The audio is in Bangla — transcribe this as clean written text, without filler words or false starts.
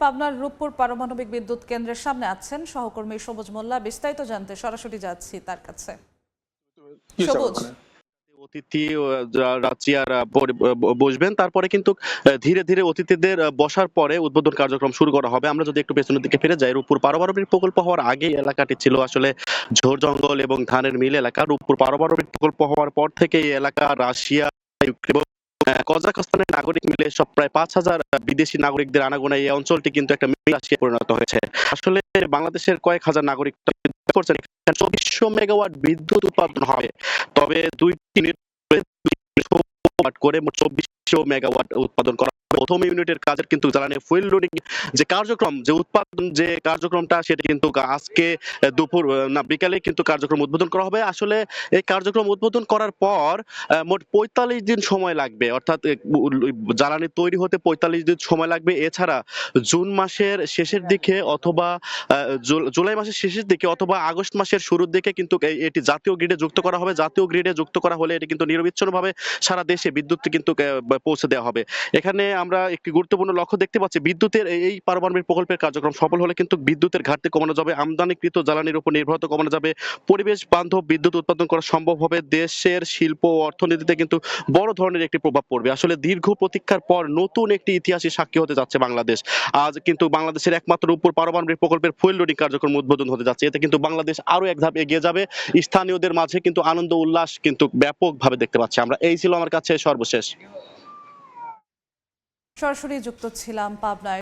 পাবনার রূপপুর পারমাণবিক বিদ্যুৎ কেন্দ্রের সামনে আছেন সহকর্মী সবুজ মোল্লা। বিস্তারিত জানতে সরাসরি যাচ্ছি তার কাছে। সবুজ, অতিথি চেয়ার বসবেন, তারপরে কিন্তু ধীরে ধীরে অতিথিদের বসার পরে উদ্বোধন কার্যক্রম শুরু করা হবে। আমরা যদি একটু পেছনের দিকে ফিরে যাই, রূপপুর পারমাণবিক প্রকল্প হওয়ার আগে এলাকাটি ছিল আসলে ঝোড় জঙ্গল এবং ধানের মিল এলাকা। রূপপুর পারমাণবিক প্রকল্প হওয়ার পর থেকে এই এলাকা রাশিয়া, ইউক্রেন, কজাকস্তানের নাগরিক মিলে সব প্রায় 5,000 বিদেশি নাগরিকদের আনাগোনায় এই অঞ্চলটি কিন্তু একটা মিল রাশিয়ায় পরিণত হয়েছে। আসলে বাংলাদেশের কয়েক হাজার নাগরিক করছেন 2400 মেগাওয়াট বিদ্যুৎ উৎপাদন হবে, তবে 2 ইউনিট করে 2400 মেগাওয়াট উৎপাদন করা হবে। প্রথম ইউনিটের কাজের কিন্তু জ্বালানি ফুয়েল লোডিং যে কার্যক্রম, যে উৎপাদন যে কার্যক্রমটা, সেটা কিন্তু আজকে দুপুর না বিকালে কিন্তু কার্যক্রম উদ্বোধন করা হবে। আসলে এই কার্যক্রম উদ্বোধন করার পর মোট 45 দিন সময় লাগবে, অর্থাৎ জ্বালানি তৈরি হতে 45 দিন সময় লাগবে। এছাড়া জুন মাসের শেষের দিকে অথবা জুলাই মাসের শেষের দিকে অথবা আগস্ট মাসের শুরুর দিকে কিন্তু এটি জাতীয় গ্রিডে যুক্ত করা হবে। জাতীয় গ্রিডে যুক্ত করা হলে এটি কিন্তু নিরবিচ্ছিন্নভাবে সারা দেশে বিদ্যুৎ কিন্তু পৌঁছে দেওয়া হবে। এখানে আমরা একটি গুরুত্বপূর্ণ লক্ষ্য দেখতে পাচ্ছি, বিদ্যুতের এই পারমাণবিক প্রকল্পের কার্যক্রম সফল হলে কিন্তু বিদ্যুতের ঘাটতি কমানো যাবে, আমদানিকৃত জ্বালানির উপর নির্ভরতা কমানো যাবে, পরিবেশ বান্ধব বিদ্যুৎ উৎপাদন করা সম্ভব হবে, দেশের শিল্প ও অর্থনীতিতে কিন্তু বড় ধরনের একটি প্রভাব পড়বে। আসলে দীর্ঘ প্রতীক্ষার পর নতুন একটি ইতিহাসের সাক্ষী হতে যাচ্ছে বাংলাদেশ। আজ কিন্তু বাংলাদেশের একমাত্র উপর পারমাণবিক প্রকল্পের ফুয়েল লোডিং কার্যক্রম উদ্বোধন হতে যাচ্ছে। এতে কিন্তু বাংলাদেশ আরো এক ধাপ এগিয়ে যাবে। স্থানীয়দের মাঝে কিন্তু আনন্দ উল্লাস কিন্তু ব্যাপকভাবে দেখতে পাচ্ছি আমরা। এই ছিল আমার কাছে সর্বশেষ। সরাসরি যুক্ত ছিলাম পাবনায়।